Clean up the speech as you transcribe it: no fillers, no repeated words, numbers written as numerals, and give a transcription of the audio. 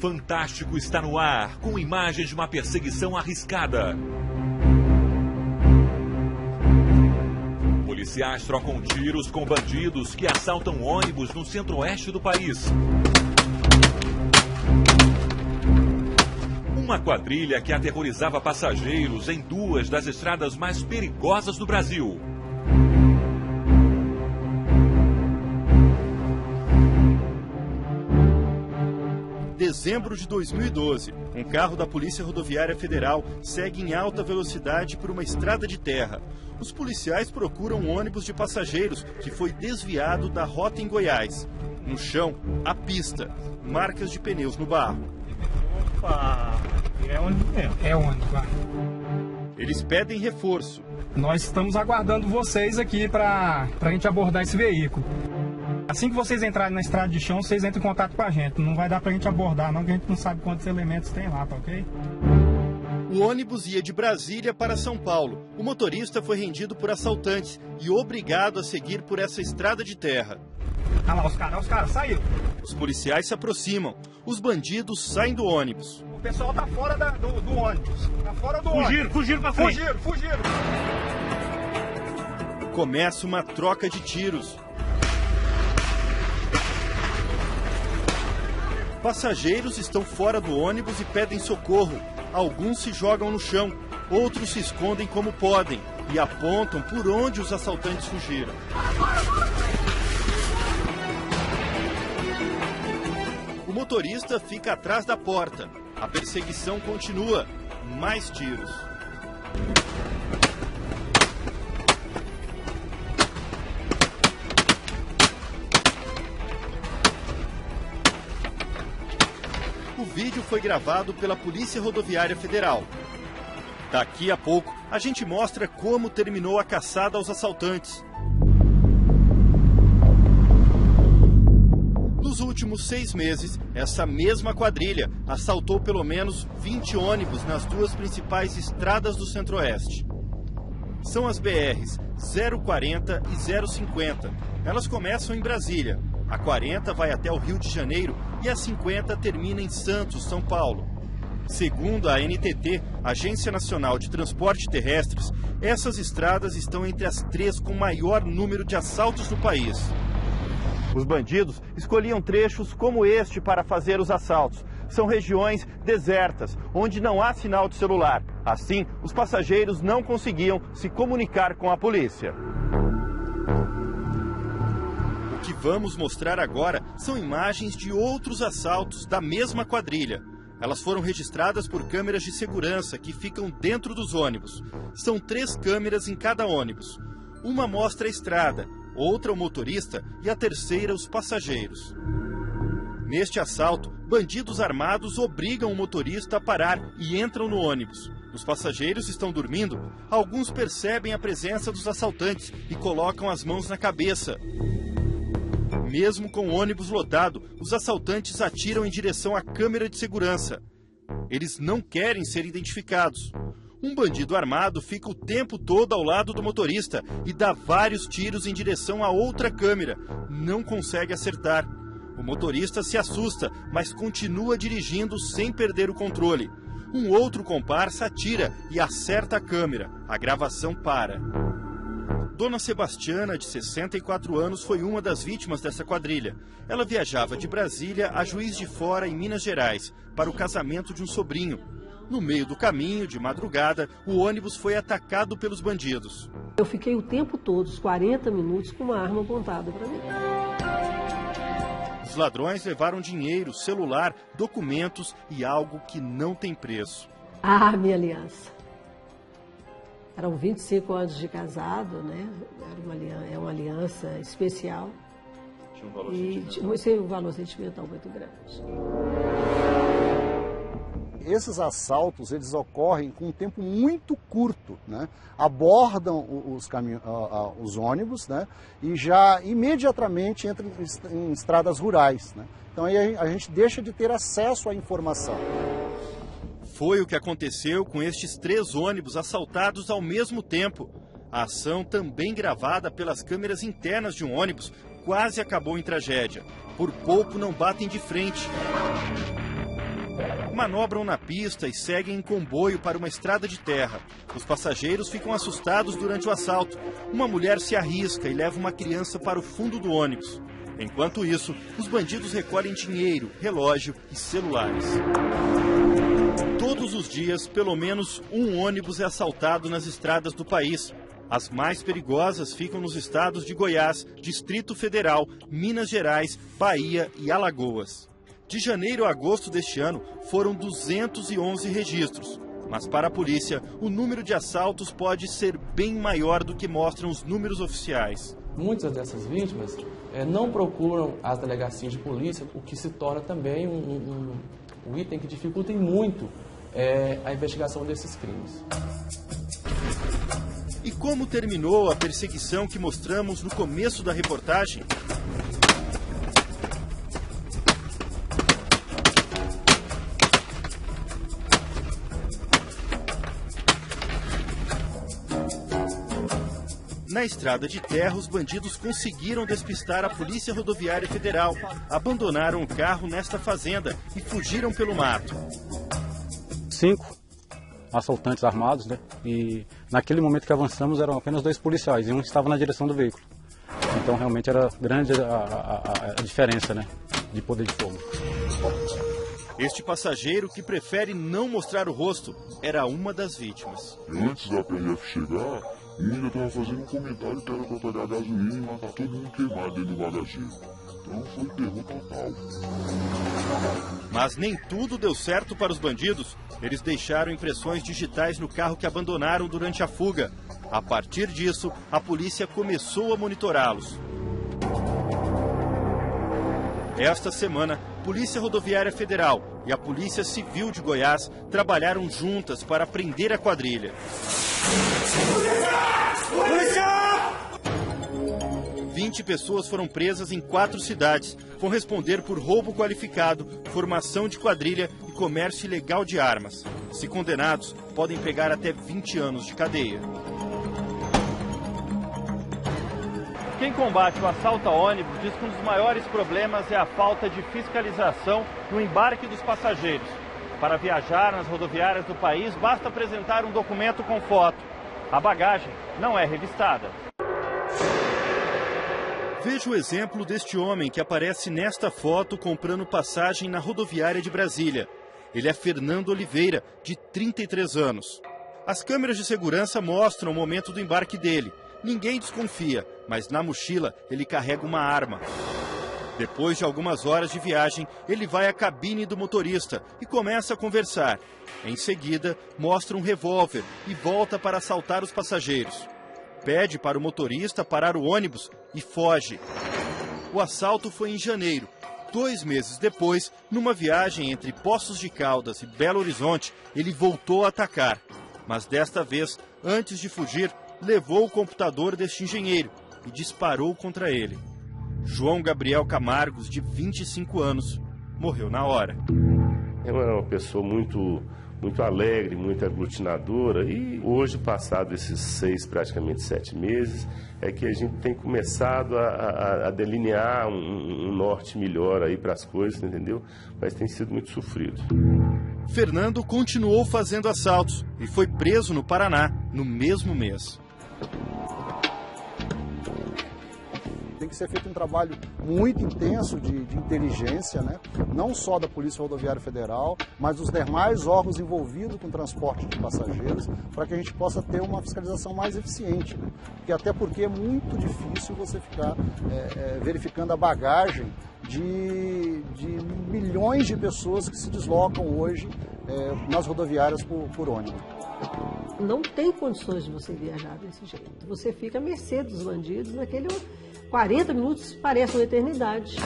Fantástico está no ar, com imagens de uma perseguição arriscada. Policiais trocam tiros com bandidos que assaltam ônibus no centro-oeste do país. Uma quadrilha que aterrorizava passageiros em duas das estradas mais perigosas do Brasil. Dezembro de 2012, um carro da Polícia Rodoviária Federal segue em alta velocidade por uma estrada de terra. Os policiais procuram um ônibus de passageiros que foi desviado da rota em Goiás. No chão, a pista, marcas de pneus no barro. Opa, é ônibus mesmo. É ônibus, vai. Eles pedem reforço. Nós estamos aguardando vocês aqui para a gente abordar esse veículo. Assim que vocês entrarem na estrada de chão, vocês entram em contato com a gente. Não vai dar pra gente abordar não, que a gente não sabe quantos elementos tem lá, tá ok? O ônibus ia de Brasília para São Paulo. O motorista foi rendido por assaltantes e obrigado a seguir por essa estrada de terra. Ah lá, os caras saíram. Os policiais se aproximam. Os bandidos saem do ônibus. O pessoal tá fora do ônibus. Tá fora do ônibus. Fugiram pra frente. Fugiram. Começa uma troca de tiros. Passageiros estão fora do ônibus e pedem socorro. Alguns se jogam no chão, outros se escondem como podem e apontam por onde os assaltantes fugiram. O motorista fica atrás da porta. A perseguição continua. Mais tiros. O vídeo foi gravado pela Polícia Rodoviária Federal. Daqui a pouco, a gente mostra como terminou a caçada aos assaltantes. Nos últimos 6 meses, essa mesma quadrilha assaltou pelo menos 20 ônibus nas duas principais estradas do Centro-Oeste. São as BRs 040 e 050. Elas começam em Brasília. A 40 vai até o Rio de Janeiro e a 50 termina em Santos, São Paulo. Segundo a ANTT, Agência Nacional de Transporte Terrestres, essas estradas estão entre as 3 com maior número de assaltos no país. Os bandidos escolhiam trechos como este para fazer os assaltos. São regiões desertas, onde não há sinal de celular. Assim, os passageiros não conseguiam se comunicar com a polícia. O que vamos mostrar agora são imagens de outros assaltos da mesma quadrilha. Elas foram registradas por câmeras de segurança que ficam dentro dos ônibus. São 3 câmeras em cada ônibus. Uma mostra a estrada, outra o motorista e a terceira os passageiros. Neste assalto, bandidos armados obrigam o motorista a parar e entram no ônibus. Os passageiros estão dormindo. Alguns percebem a presença dos assaltantes e colocam as mãos na cabeça. Mesmo com o ônibus lotado, os assaltantes atiram em direção à câmera de segurança. Eles não querem ser identificados. Um bandido armado fica o tempo todo ao lado do motorista e dá vários tiros em direção a outra câmera. Não consegue acertar. O motorista se assusta, mas continua dirigindo sem perder o controle. Um outro comparsa atira e acerta a câmera. A gravação para. Dona Sebastiana, de 64 anos, foi uma das vítimas dessa quadrilha. Ela viajava de Brasília a Juiz de Fora, em Minas Gerais, para o casamento de um sobrinho. No meio do caminho, de madrugada, o ônibus foi atacado pelos bandidos. Eu fiquei o tempo todo, os 40 minutos, com uma arma apontada para mim. Os ladrões levaram dinheiro, celular, documentos e algo que não tem preço. Ah, minha aliança. Eram 25 anos de casado, né? É uma aliança especial. Tinha um valor sentimental. Um valor sentimental muito grande. Esses assaltos, eles ocorrem com um tempo muito curto, né? Abordam os ônibus, né? E já imediatamente entram em estradas rurais, né? Então aí a gente deixa de ter acesso à informação. Foi o que aconteceu com estes 3 ônibus assaltados ao mesmo tempo. A ação, também gravada pelas câmeras internas de um ônibus, quase acabou em tragédia. Por pouco não batem de frente. Manobram na pista e seguem em comboio para uma estrada de terra. Os passageiros ficam assustados durante o assalto. Uma mulher se arrisca e leva uma criança para o fundo do ônibus. Enquanto isso, os bandidos recolhem dinheiro, relógio e celulares. Todos os dias, pelo menos um ônibus é assaltado nas estradas do país. As mais perigosas ficam nos estados de Goiás, Distrito Federal, Minas Gerais, Bahia e Alagoas. De janeiro a agosto deste ano, foram 211 registros. Mas para a polícia, o número de assaltos pode ser bem maior do que mostram os números oficiais. Muitas dessas vítimas não procuram as delegacias de polícia, o que se torna também um item que dificulta muito a investigação desses crimes. E como terminou a perseguição que mostramos no começo da reportagem? Na estrada de terra, os bandidos conseguiram despistar a Polícia Rodoviária Federal, abandonaram o carro nesta fazenda e fugiram pelo mato. 5 assaltantes armados, né? E naquele momento que avançamos eram apenas 2 policiais e um estava na direção do veículo. Então realmente era grande a diferença, né, de poder de fogo. Este passageiro, que prefere não mostrar o rosto, era uma das vítimas. Antes da PRF chegar, o ainda estava fazendo um comentário que era para pegar gasolina e matar todo mundo queimado dentro do bagageiro. Então foi terror total. Mas nem tudo deu certo para os bandidos. Eles deixaram impressões digitais no carro que abandonaram durante a fuga. A partir disso, a polícia começou a monitorá-los. Esta semana, Polícia Rodoviária Federal e a Polícia Civil de Goiás trabalharam juntas para prender a quadrilha. 20 pessoas foram presas em 4 cidades. Vão responder por roubo qualificado, formação de quadrilha e comércio ilegal de armas. Se condenados, podem pegar até 20 anos de cadeia. Quem combate o assalto a ônibus diz que um dos maiores problemas é a falta de fiscalização no embarque dos passageiros. Para viajar nas rodoviárias do país, basta apresentar um documento com foto. A bagagem não é revistada. Veja o exemplo deste homem que aparece nesta foto comprando passagem na rodoviária de Brasília. Ele é Fernando Oliveira, de 33 anos. As câmeras de segurança mostram o momento do embarque dele. Ninguém desconfia, mas na mochila ele carrega uma arma. Depois de algumas horas de viagem, ele vai à cabine do motorista e começa a conversar. Em seguida, mostra um revólver e volta para assaltar os passageiros. Pede para o motorista parar o ônibus e foge. O assalto foi em janeiro. 2 meses depois, numa viagem entre Poços de Caldas e Belo Horizonte, ele voltou a atacar. Mas desta vez, antes de fugir, levou o computador deste engenheiro e disparou contra ele. João Gabriel Camargos, de 25 anos, morreu na hora. Eu era uma pessoa muito alegre, muito aglutinadora, e hoje, passado esses praticamente 7 meses, é que a gente tem começado a delinear um norte melhor aí para as coisas, entendeu? Mas tem sido muito sofrido. Fernando continuou fazendo assaltos e foi preso no Paraná no mesmo mês. Tem que ser feito um trabalho muito intenso de inteligência, né? Não só da Polícia Rodoviária Federal, mas dos demais órgãos envolvidos com o transporte de passageiros, para que a gente possa ter uma fiscalização mais eficiente. Né? Até porque é muito difícil você ficar verificando a bagagem de milhões de pessoas que se deslocam hoje nas rodoviárias por ônibus. Não tem condições de você viajar desse jeito. Você fica à mercê dos bandidos naquele 40 minutos parece uma eternidade.